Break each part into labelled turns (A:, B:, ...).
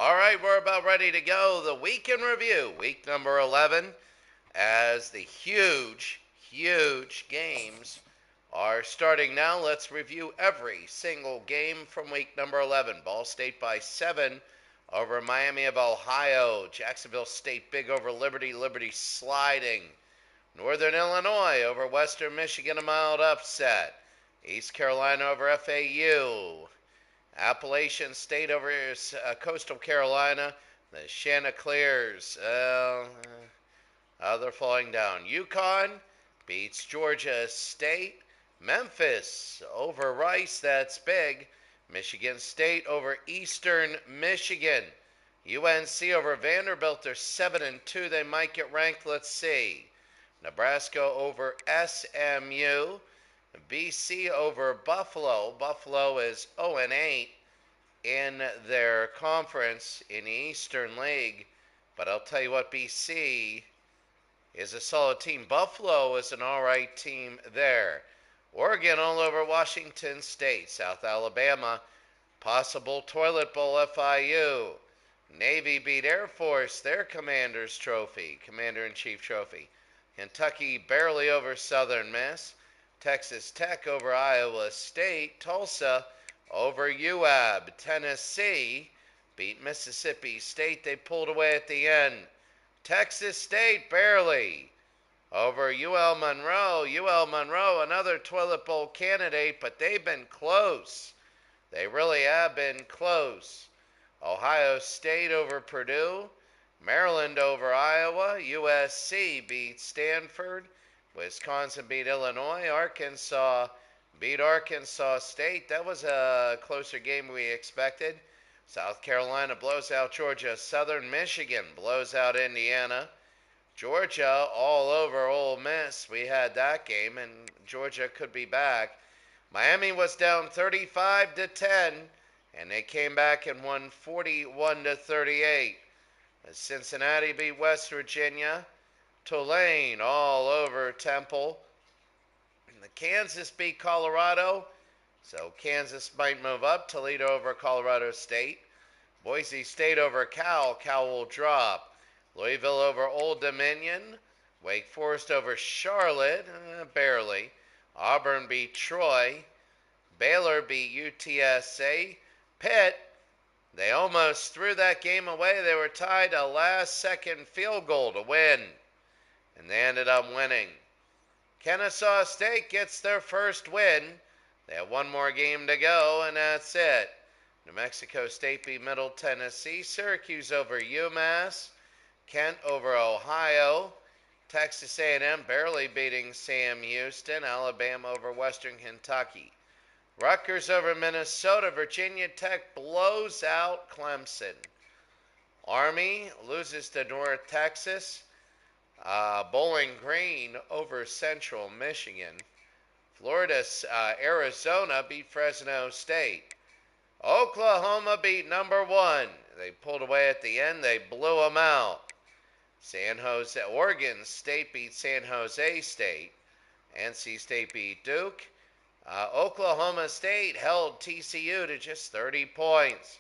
A: All right, we're about ready to go. The week in review, week number 11, as the huge games are starting now. Let's review every single game from week number 11. Ball State by 7 over Miami of Ohio. Jacksonville State big over Liberty. Liberty sliding. Northern Illinois over Western Michigan, a mild upset. East Carolina over FAU. Appalachian State over Coastal Carolina. The Chanticleers, they're falling down. UConn beats Georgia State. Memphis over Rice, that's big. Michigan State over Eastern Michigan. UNC over Vanderbilt, they're 7-2. They might get ranked, let's see. Nebraska over SMU. BC over Buffalo. Buffalo is 0-8 in their conference in the Eastern League. But I'll tell you what, BC is a solid team. Buffalo is an all right team there. Oregon all over Washington State. South Alabama, possible toilet bowl FIU. Navy beat Air Force, their Commander's Trophy, Commander-in-Chief Trophy. Kentucky barely over Southern Miss. Texas Tech over Iowa State. Tulsa over UAB. Tennessee beat Mississippi State. They pulled away at the end. Texas State barely over UL Monroe. UL Monroe, another toilet bowl candidate, but they've been close. They really have been close. Ohio State over Purdue. Maryland over Iowa. USC beat Stanford. Wisconsin beat Illinois. Arkansas beat Arkansas State. That was a closer game we expected. South Carolina blows out Georgia. Southern Michigan blows out Indiana. Georgia all over Ole Miss. We had that game, and Georgia could be back. Miami was down 35-10, and they came back and won 41-38. Cincinnati beat West Virginia. Tulane all over Temple. The Kansas beat Colorado, so Kansas might move up. Toledo over Colorado State. Boise State over Cal. Cal will drop. Louisville over Old Dominion. Wake Forest over Charlotte, barely. Auburn beat Troy. Baylor beat UTSA. Pitt, they almost threw that game away. They were tied a last-second field goal to win, and they ended up winning. Kennesaw State gets their first win. They have one more game to go, and that's it. New Mexico State beat Middle Tennessee. Syracuse over UMass. Kent over Ohio. Texas A&M barely beating Sam Houston. Alabama over Western Kentucky. Rutgers over Minnesota. Virginia Tech blows out Clemson. Army loses to North Texas. Bowling Green over Central Michigan. Arizona beat Fresno State. Oklahoma beat number 1. They pulled away at the end. They blew them out. Oregon State beat San Jose State. NC State beat Duke. Oklahoma State held TCU to just 30 points.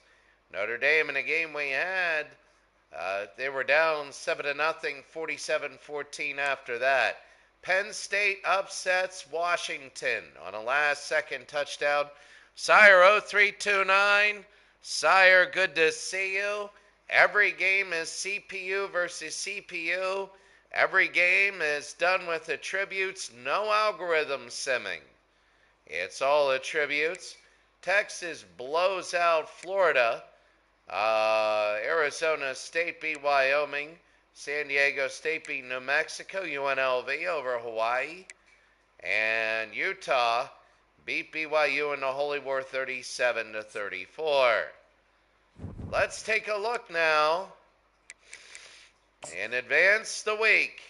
A: Notre Dame, in a game we had, they were down 7-0, 47-14 after that. Penn State upsets Washington on a last-second touchdown. Sire 0329. Sire, good to see you. Every game is CPU versus CPU. Every game is done with attributes. No algorithm simming. It's all attributes. Texas blows out Florida. Arizona State beat Wyoming. San Diego State beat New Mexico. UNLV over Hawaii. And Utah beat BYU in the Holy War 37-34. Let's take a look now and advance the week.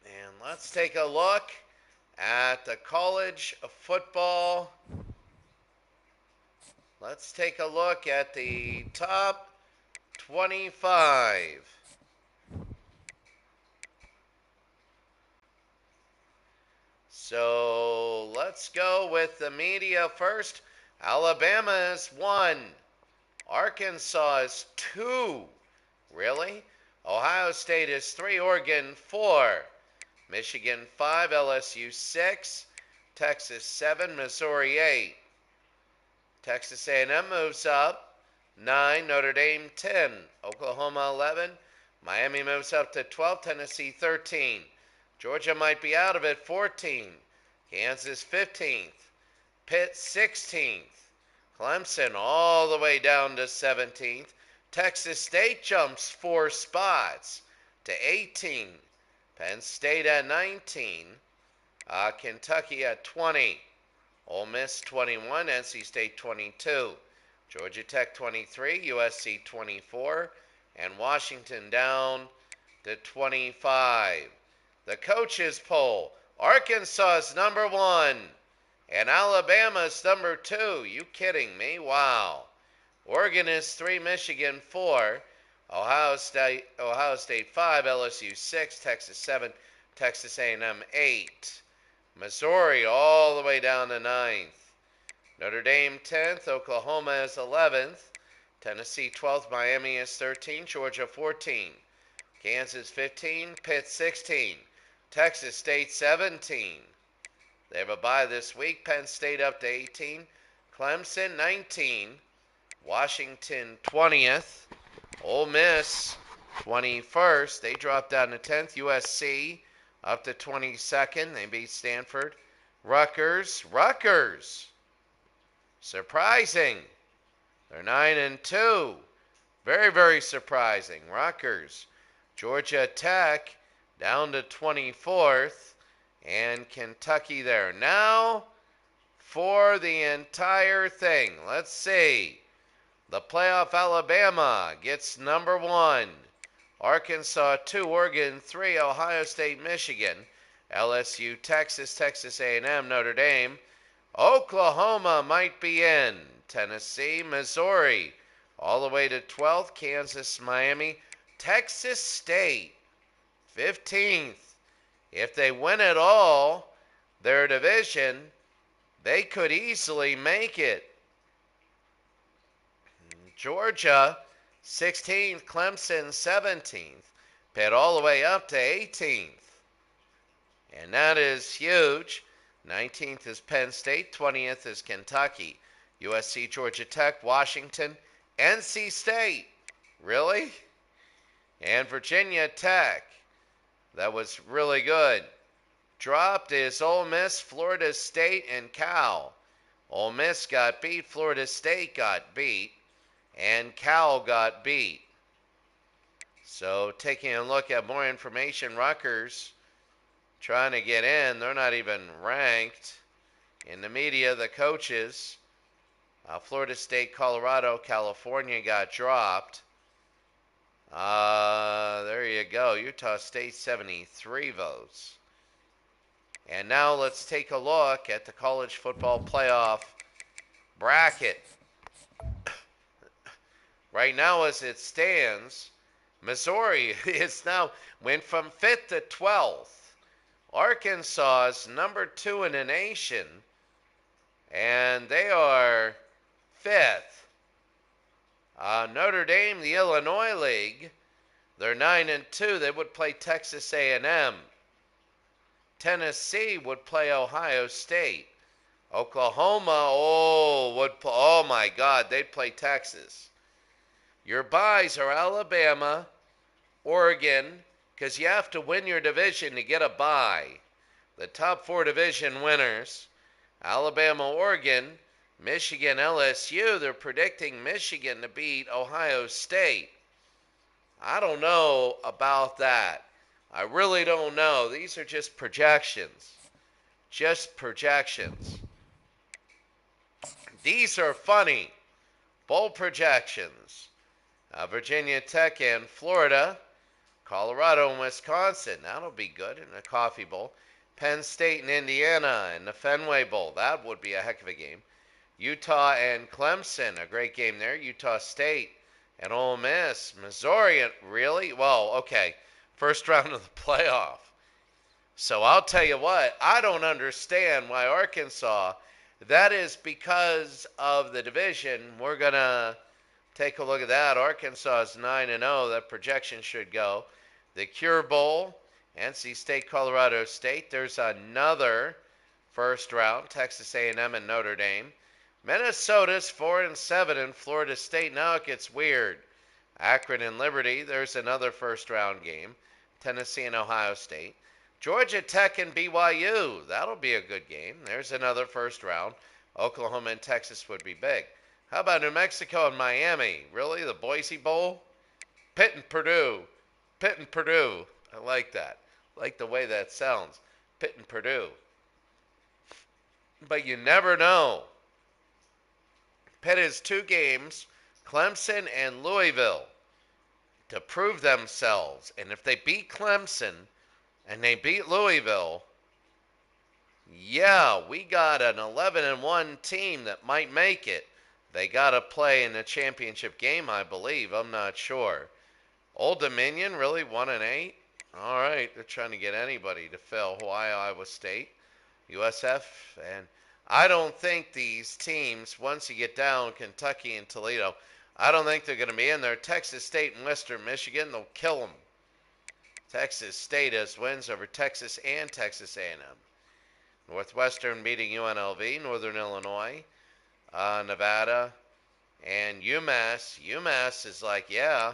A: And let's take a look at the college football. Let's take a look at the top 25. So let's go with the media first. Alabama is 1. Arkansas is 2. Really? Ohio State is 3. Oregon 4. Michigan 5. LSU 6. Texas 7. Missouri 8. Texas A&M moves up 9. Notre Dame 10. Oklahoma 11. Miami moves up to 12. Tennessee 13. Georgia might be out of it 14. Kansas 15th. Pitt 16th. Clemson all the way down to 17th. Texas State jumps 4 spots to 18. Penn State at 19. Kentucky at 20. Ole Miss 21. NC State 22. Georgia Tech 23. USC 24. And Washington down to 25. The coaches poll. Arkansas is number 1. And Alabama's number 2. You kidding me? Wow. Oregon is 3. Michigan 4. Ohio State 5. LSU 6. Texas 7. Texas A&M 8. Missouri all the way down to 9th. Notre Dame 10th. Oklahoma is 11th. Tennessee 12th. Miami is 13. Georgia 14. Kansas 15. Pitt 16. Texas State 17. They have a bye this week. Penn State up to 18. Clemson 19. Washington 20th. Ole Miss 21st. They dropped down to 10th. USC up to 22nd. They beat Stanford. Rutgers. Surprising. They're 9-2. Very, very surprising. Rutgers. Georgia Tech down to 24th. And Kentucky there. Now for the entire thing. Let's see. The playoff Alabama gets number 1. Arkansas 2. Oregon 3. Ohio State, Michigan. LSU, Texas, Texas A&M, Notre Dame. Oklahoma might be in. Tennessee, Missouri. All the way to 12th. Kansas, Miami. Texas State 15th. If they win it all, their division, they could easily make it. Georgia, 16th. Clemson, 17th. Pitt all the way up to 18th. And that is huge. 19th is Penn State. 20th is Kentucky. USC, Georgia Tech, Washington, NC State. Really? And Virginia Tech. That was really good. Dropped is Ole Miss, Florida State, and Cal. Ole Miss got beat, Florida State got beat, and Cal got beat. So taking a look at more information, Rutgers trying to get in. They're not even ranked. In the media, the coaches, Florida State, Colorado, California got dropped. There you go. Utah State, 73 votes. And now let's take a look at the college football playoff bracket. Right now, as it stands, Missouri is now went from 5th to 12th. Arkansas is number 2 in the nation, and they are 5th. Notre Dame, the Illinois League, they're 9-2. They would play Texas A&M. Tennessee would play Ohio State. Oklahoma, oh my God, they'd play Texas. Your byes are Alabama, Oregon, because you have to win your division to get a bye. The top 4 division winners, Alabama, Oregon, Michigan, LSU. They're predicting Michigan to beat Ohio State. I don't know about that. I really don't know. These are just projections. Just projections. These are funny. Bold projections. Virginia Tech and Florida. Colorado and Wisconsin. That'll be good in the Coffee Bowl. Penn State and Indiana in the Fenway Bowl. That would be a heck of a game. Utah and Clemson. A great game there. Utah State and Ole Miss. Missouri. Really? Well, okay. First round of the playoff. So I'll tell you what, I don't understand why Arkansas, that is because of the division. We're going to Take a look at that. Arkansas is 9-0. That projection should go. The Cure Bowl, NC State, Colorado State. There's another first round. Texas A&M and Notre Dame. Minnesota's 4-7 in Florida State. Now it gets weird. Akron and Liberty. There's another first round game. Tennessee and Ohio State. Georgia Tech and BYU. That'll be a good game. There's another first round. Oklahoma and Texas would be big. How about New Mexico and Miami? Really? The Boise Bowl? Pitt and Purdue. Pitt and Purdue. I like that. I like the way that sounds. Pitt and Purdue. But you never know. Pitt has 2 games, Clemson and Louisville, to prove themselves. And if they beat Clemson and they beat Louisville, yeah, we got an 11-1 team that might make it. They got to play in the championship game, I believe. I'm not sure. Old Dominion, really? 1-8? All right, they're trying to get anybody to fill. Hawaii, Iowa State, USF. And I don't think these teams, once you get down, Kentucky and Toledo, I don't think they're going to be in there. Texas State and Western Michigan, they'll kill them. Texas State has wins over Texas and Texas A&M. Northwestern beating UNLV, Northern Illinois, Nevada, and UMass. UMass is like, yeah,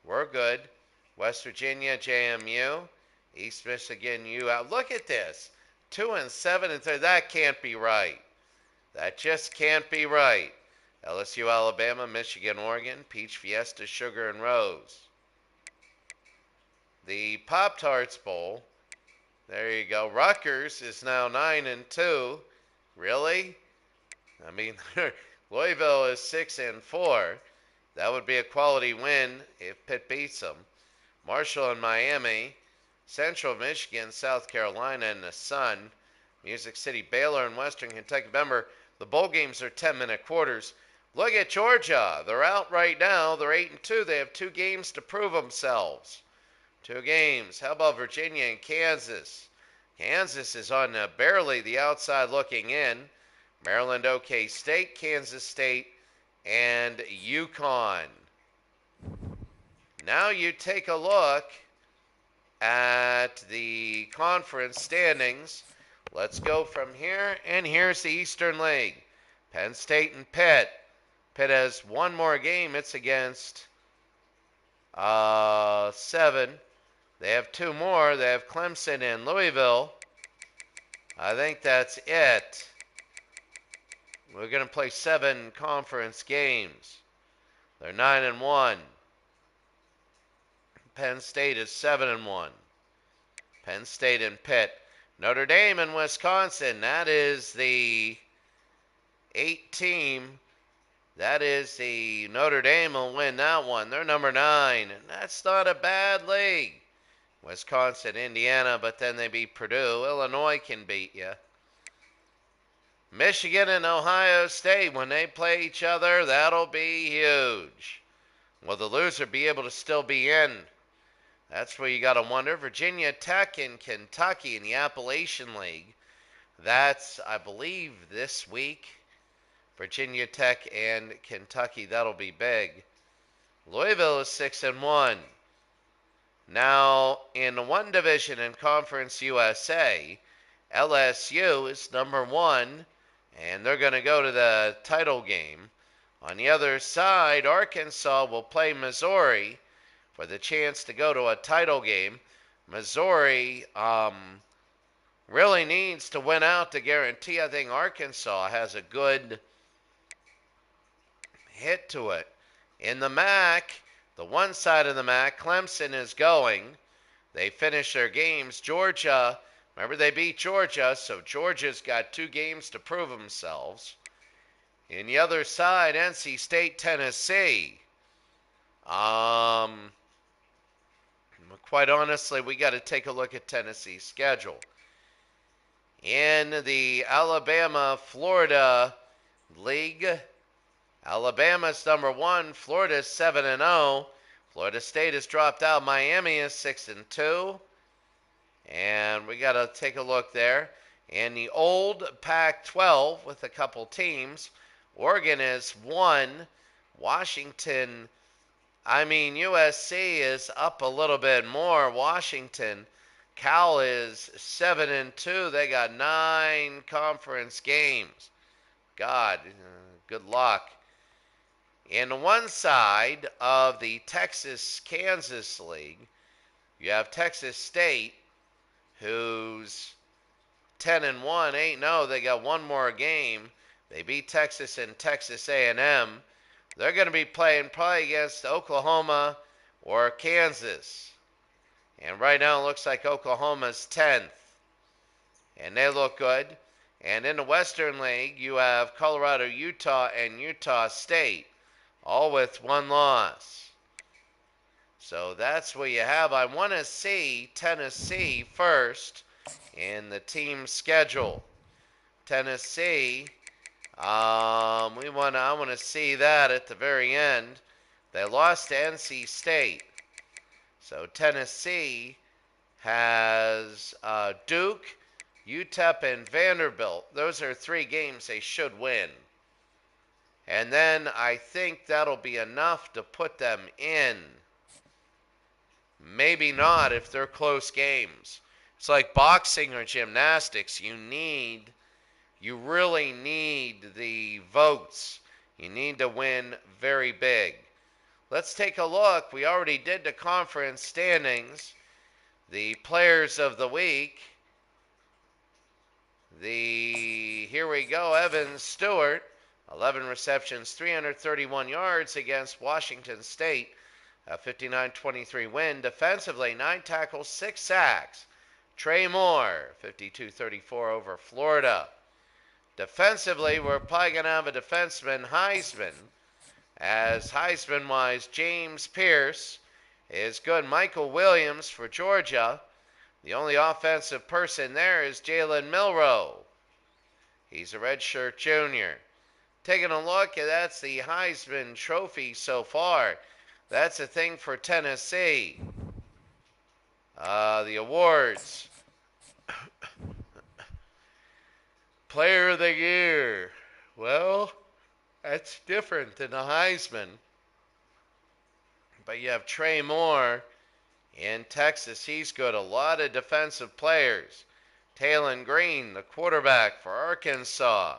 A: we're good. West Virginia, JMU, East Michigan, Look at this, 2-7 and 3. That can't be right. That just can't be right. LSU, Alabama, Michigan, Oregon, Peach Fiesta, Sugar and Rose. The Pop-Tarts Bowl. There you go. Rutgers is now 9-2. Really? I mean, Louisville is 6-4. That would be a quality win if Pitt beats them. Marshall and Miami, Central Michigan, South Carolina, and the Sun. Music City, Baylor, and Western Kentucky. Remember, the bowl games are 10-minute quarters. Look at Georgia. They're out right now. They're 8-2. They have 2 games to prove themselves. 2 games. How about Virginia and Kansas? Kansas is on barely the outside looking in. Maryland, OK State, Kansas State, and UConn. Now you take a look at the conference standings. Let's go from here, and here's the Eastern League. Penn State and Pitt. Pitt has 1 more game. It's against 7. They have 2 more. They have Clemson and Louisville. I think that's it. We're going to play 7 conference games. They're 9-1. Penn State is 7-1. Penn State and Pitt. Notre Dame and Wisconsin. That is the 8 team. That is the Notre Dame will win that one. They're number 9. And that's not a bad league. Wisconsin, Indiana, but then they beat Purdue. Illinois can beat you. Michigan and Ohio State, when they play each other, that'll be huge. Will the loser be able to still be in? That's where you got to wonder. Virginia Tech and Kentucky in the Appalachian League. That's, I believe, this week. Virginia Tech and Kentucky, that'll be big. Louisville is 6-1. Now, in the one division in Conference USA, LSU is number 1, and they're going to go to the title game. On the other side, Arkansas will play Missouri for the chance to go to a title game. Missouri really needs to win out to guarantee. I think Arkansas has a good hit to it. In the MAC, the one side of the MAC, Clemson is going. They finish their games. Georgia, remember they beat Georgia, so Georgia's got 2 games to prove themselves. In the other side, NC State, Tennessee. Quite honestly, we got to take a look at Tennessee's schedule. In the Alabama-Florida League, Alabama's number 1. Florida's 7-0. Florida State has dropped out. Miami is 6-2. And we got to take a look there. In the old Pac-12 with a couple teams, Oregon is 1. Washington, USC is up a little bit more. Washington, Cal is 7-2. They got 9 conference games. God, good luck. In one side of the Texas-Kansas League, you have Texas State, who's 10-1, 8-0. They got one more game. They beat Texas and Texas A&M. They're going to be playing probably against Oklahoma or Kansas. And right now it looks like Oklahoma's 10th. And they look good. And in the Western League, you have Colorado, Utah, and Utah State, all with 1 loss. So that's what you have. I want to see Tennessee first in the team schedule. Tennessee, I want to see that at the very end. They lost to NC State. So Tennessee has Duke, UTEP, and Vanderbilt. Those are 3 games they should win. And then I think that'll be enough to put them in. Maybe not if they're close games. It's like boxing or gymnastics. You really need the votes. You need to win very big. Let's take a look. We already did the conference standings. The players of the week. Here we go. Evan Stewart, 11 receptions, 331 yards against Washington State. A 59-23 win. Defensively, 9 tackles, 6 sacks. Trey Moore, 52-34 over Florida. Defensively, we're probably going to have a defenseman, Heisman. As Heisman-wise, James Pierce is good. Michael Williams for Georgia. The only offensive person there is Jalen Milroe. He's a redshirt junior. Taking a look, that's the Heisman Trophy so far. That's a thing for Tennessee. The awards. Player of the Year. Well, that's different than the Heisman. But you have Trey Moore in Texas. He's good. A lot of defensive players. Talon Green, the quarterback for Arkansas.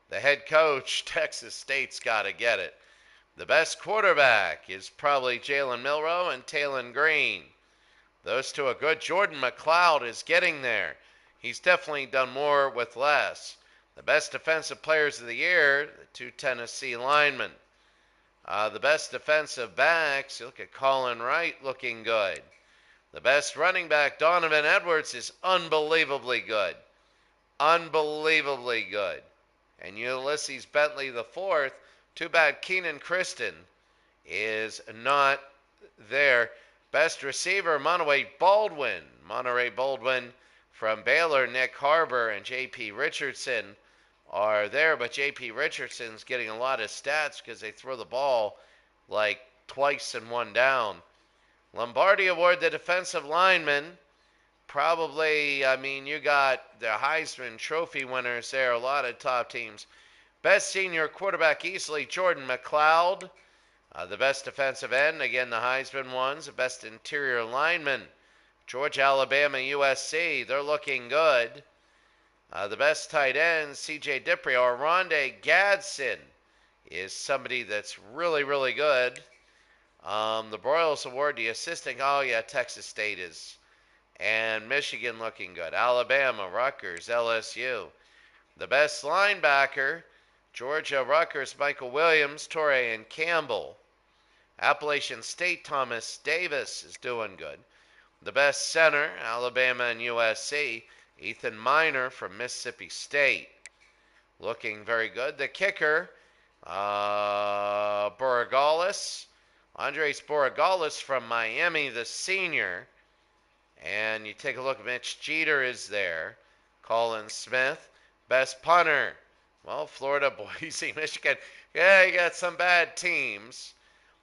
A: The head coach, Texas State's got to get it. The best quarterback is probably Jalen Milroe and Talon Green. Those two are good. Jordan McLeod is getting there. He's definitely done more with less. The best defensive players of the year, the 2 Tennessee linemen. The best defensive backs, you look at Colin Wright looking good. The best running back, Donovan Edwards, is unbelievably good. Unbelievably good. And Ulysses Bentley IV, too bad Keenan Kristen is not there. Best receiver, Monterey Baldwin. Monterey Baldwin from Baylor, Nick Harbor, and J.P. Richardson are there. But J.P. Richardson's getting a lot of stats because they throw the ball like twice in 1 down. Lombardi Award, the defensive lineman. Probably, you got the Heisman Trophy winners there, a lot of top teams. Best senior quarterback easily, Jordan McLeod. The best defensive end, again, the Heisman ones. The best interior lineman, Georgia, Alabama, USC. They're looking good. The best tight end, C.J. Dipri or Rondé Gadsden is somebody that's really, really good. The Broyles Award, the assistant, Texas State is. And Michigan looking good. Alabama, Rutgers, LSU. The best linebacker, Georgia, Rutgers, Michael Williams, Torrey, and Campbell. Appalachian State, Thomas Davis is doing good. The best center, Alabama and USC, Ethan Miner from Mississippi State. Looking very good. The kicker, Borregales, Andres Borregales from Miami, the senior. And you take a look, Mitch Jeter is there. Colin Smith. Best punter. Well, Florida, Boise, Michigan. Yeah, you got some bad teams.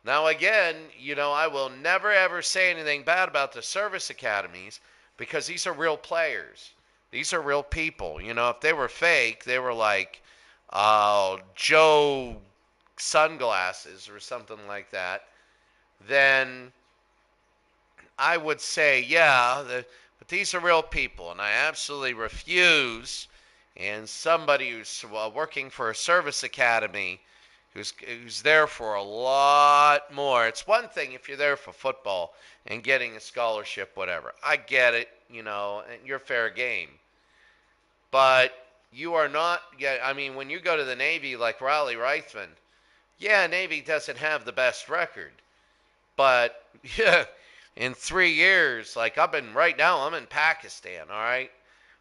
A: Now, again, I will never, ever say anything bad about the service academies because these are real players. These are real people. If they were fake, they were like Joe sunglasses or something like that, then I would say, yeah, but these are real people, and I absolutely refuse. And somebody who's working for a service academy, who's there for a lot more. It's one thing if you're there for football and getting a scholarship, whatever. I get it, and you're fair game. But you are not. Yeah, I mean, when you go to the Navy, like Riley Reithman, yeah, Navy doesn't have the best record, but yeah, in 3 years, like right now, I'm in Pakistan, all right?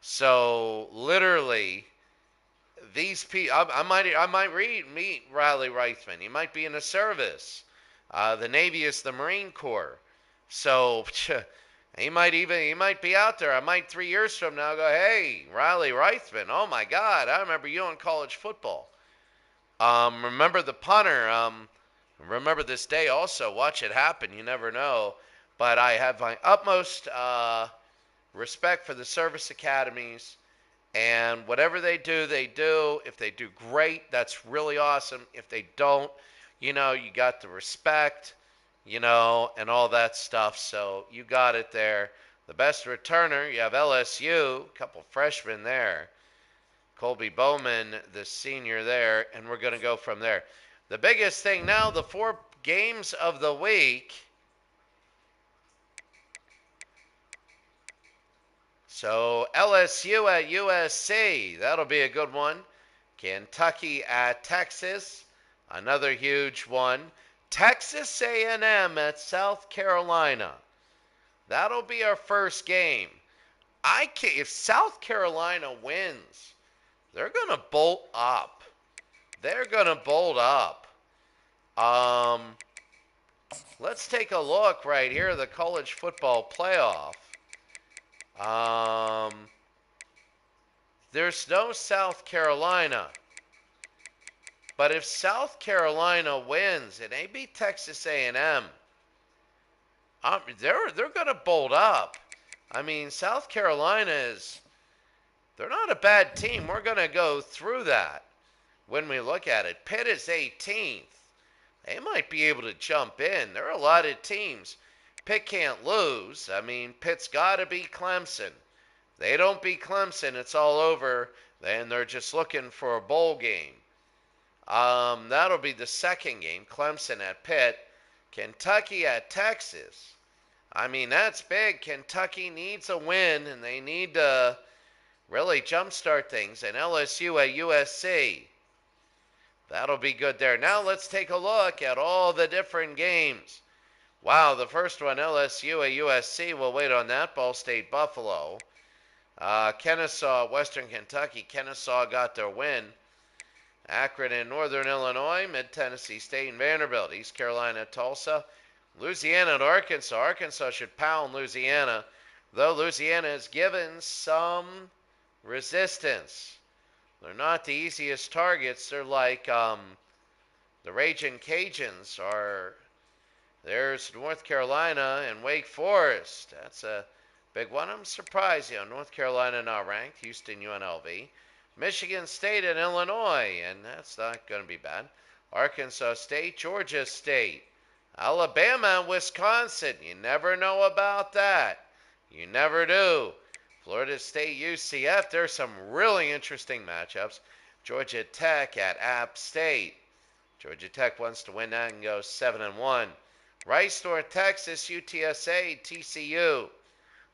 A: So literally, these people, I might meet Riley Reithman. He might be in the service. The Navy is the Marine Corps. So he might be out there. I might 3 years from now go, hey, Riley Reithman, oh my God, I remember you in college football. Remember the punter. Remember this day also. Watch it happen. You never know. But I have my utmost respect for the service academies. And whatever they do, they do. If they do great, that's really awesome. If they don't, you got the respect, and all that stuff. So you got it there. The best returner, you have LSU, a couple freshmen there. Colby Bowman, the senior there, and we're going to go from there. The biggest thing now, the 4 games of the week. So LSU at USC, that'll be a good one. Kentucky at Texas, another huge one. Texas A&M at South Carolina. That'll be our first game. If South Carolina wins, they're going to bolt up. They're going to bolt up. Let's take a look right here, the college football playoff. There's no South Carolina. But if South Carolina wins and they beat Texas A&M, they're going to bolt up. I mean, South Carolina they're not a bad team. We're going to go through that when we look at it. Pitt is 18th. They might be able to jump in. There are a lot of teams. Pitt can't lose. I mean, Pitt's got to beat Clemson. They don't beat Clemson, it's all over. Then they're just looking for a bowl game. That'll be the second game. Clemson at Pitt. Kentucky at Texas. I mean, that's big. Kentucky needs a win, and they need to really jumpstart things. And LSU at USC. That'll be good there. Now let's take a look at all the different games. Wow, the first one, LSU at USC. We'll wait on that. Ball State, Buffalo. Kennesaw, Western Kentucky. Kennesaw got their win. Akron and Northern Illinois. Mid-Tennessee State and Vanderbilt. East Carolina, Tulsa. Louisiana and Arkansas. Arkansas should pound Louisiana, though Louisiana has given some resistance. They're not the easiest targets. They're like the Ragin' Cajuns are. There's North Carolina and Wake Forest. That's a big one. I'm surprised, North Carolina not ranked. Houston, UNLV. Michigan State and Illinois, and that's not going to be bad. Arkansas State, Georgia State. Alabama and Wisconsin. You never know about that. You never do. Florida State, UCF. There's some really interesting matchups. Georgia Tech at App State. Georgia Tech wants to win that and go 7-1. Rice, North Texas, UTSA, TCU.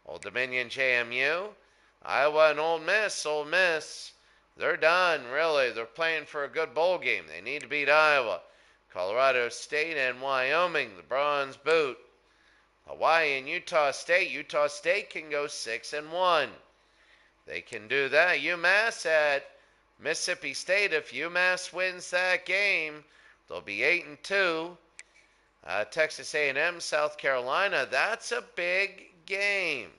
A: Old Dominion, JMU. Iowa and Ole Miss. Ole Miss, they're done, really. They're playing for a good bowl game. They need to beat Iowa. Colorado State and Wyoming, the Bronze Boot. Hawaii and Utah State. Utah State can go 6-1. They can do that. UMass at Mississippi State. If UMass wins that game, they'll be 8-2. Texas A&M, South Carolina. That's a big game.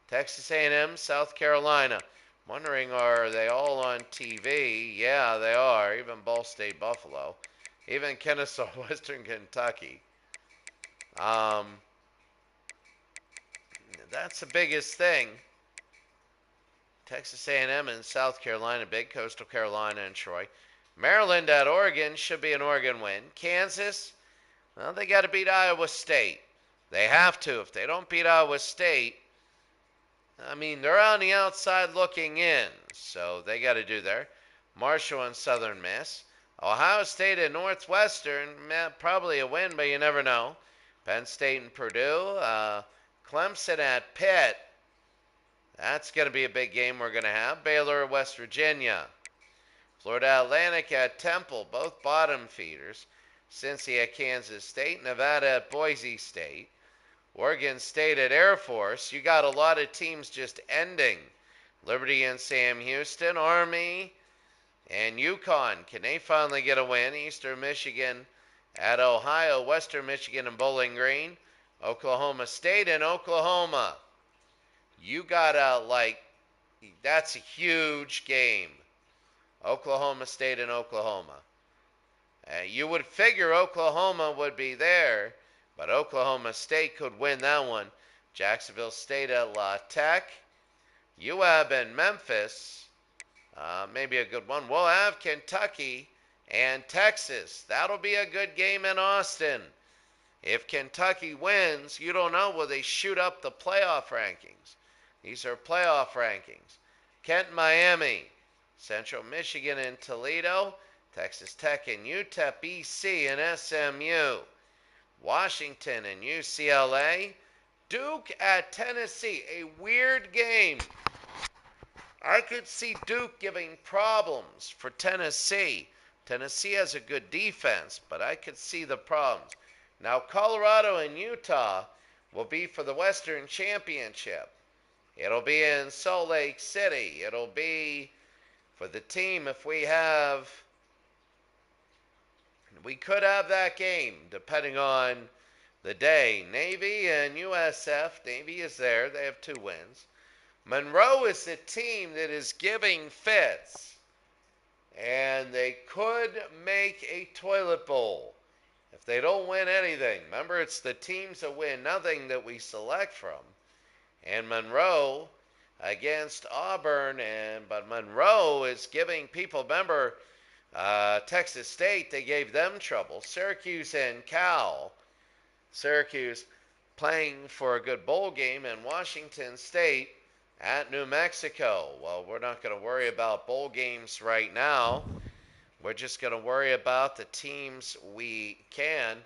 A: Texas A&M, South Carolina. Wondering, are they all on TV? Yeah, they are. Even Ball State, Buffalo. Even Kennesaw, Western Kentucky. That's the biggest thing. Texas A&M and South Carolina, big. Coastal Carolina and Troy. Maryland at Oregon should be an Oregon win. Kansas, well, they got to beat Iowa State. They have to. If they don't beat Iowa State, I mean, they're on the outside looking in, so they got to do there. Marshall and Southern Miss. Ohio State and Northwestern, probably a win, but you never know. Penn State and Purdue. Clemson at Pitt. That's going to be a big game we're going to have. Baylor, West Virginia. Florida Atlantic at Temple, both bottom feeders. Cincy at Kansas State. Nevada at Boise State. Oregon State at Air Force. You got a lot of teams just ending. Liberty and Sam Houston. Army and UConn. Can they finally get a win? Eastern Michigan at Ohio. Western Michigan and Bowling Green. Oklahoma State and Oklahoma. You got that's a huge game. Oklahoma State and Oklahoma. You would figure Oklahoma would be there, but Oklahoma State could win that one. Jacksonville State at La Tech. UAB and Memphis. Maybe a good one. We'll have Kentucky and Texas. That'll be a good game in Austin. If Kentucky wins, you don't know, will they shoot up the playoff rankings? These are playoff rankings. Kent, Miami. Central Michigan and Toledo. Texas Tech and UTEP, BC and SMU. Washington and UCLA. Duke at Tennessee. A weird game. I could see Duke giving problems for Tennessee. Tennessee has a good defense, but I could see the problems. Now, Colorado and Utah will be for the Western Championship. It'll be in Salt Lake City. It'll be for the team if we could have that game depending on the day. Navy and USF. Navy is there. They have 2 wins. Monroe is the team that is giving fits, and they could make a toilet bowl if they don't win anything. Remember, it's the teams that win nothing that we select from. And Monroe against Auburn, but Monroe is giving people, remember, Texas State, they gave them trouble. Syracuse and Cal. Syracuse playing for a good bowl game, and Washington State at New Mexico. Well, we're not going to worry about bowl games right now. We're just going to worry about the teams we can.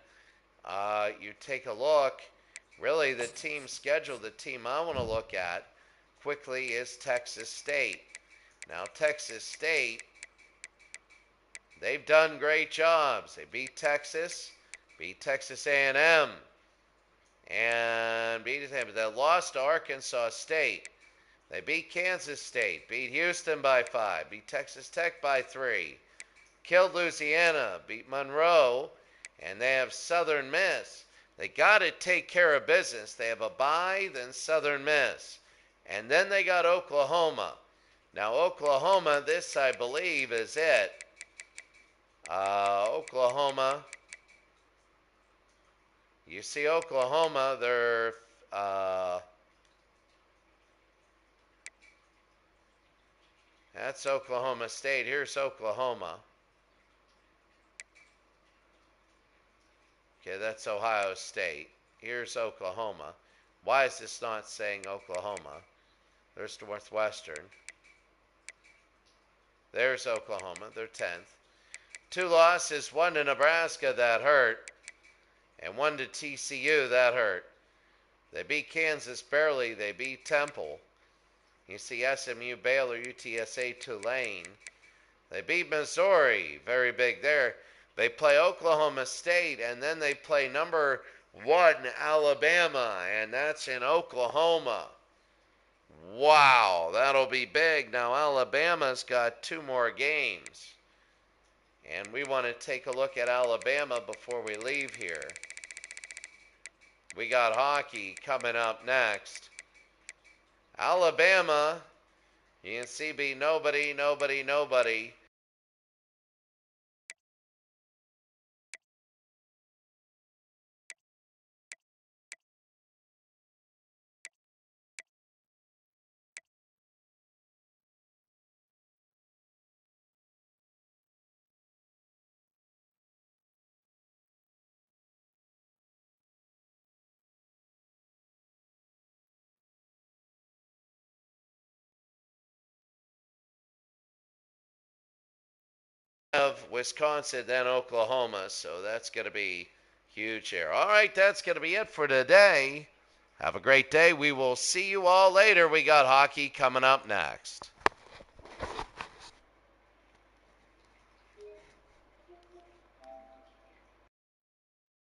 A: You take a look. Really, the team schedule, the team I want to look at quickly is Texas State. Now, Texas State, they've done great jobs. They beat Texas A&M, and they lost to Arkansas State. They beat Kansas State, beat Houston by 5, beat Texas Tech by 3, killed Louisiana, beat Monroe, and they have Southern Miss. They got to take care of business. They have a bye, then Southern Miss, and then they got Oklahoma. Now, Oklahoma, this I believe is it. Oklahoma, you see Oklahoma, they're that's Oklahoma State. Here's Oklahoma. Okay, that's Ohio State. Here's Oklahoma. Why is this not saying Oklahoma? There's Northwestern. There's Oklahoma. They're 10th. 2 losses, 1 to Nebraska, that hurt, and 1 to TCU, that hurt. They beat Kansas barely. They beat Temple. You see SMU, Baylor, UTSA, Tulane. They beat Missouri, very big there. They play Oklahoma State, and then they play number 1 Alabama, and that's in Oklahoma. Wow, that'll be big. Now Alabama's got 2 more games, and we want to take a look at Alabama before we leave here. We got hockey coming up next. Alabama, you can see be nobody. of Wisconsin, then Oklahoma. So that's going to be huge here. All right, that's going to be it for today. Have a great day. We will see you all later. We got hockey coming up next.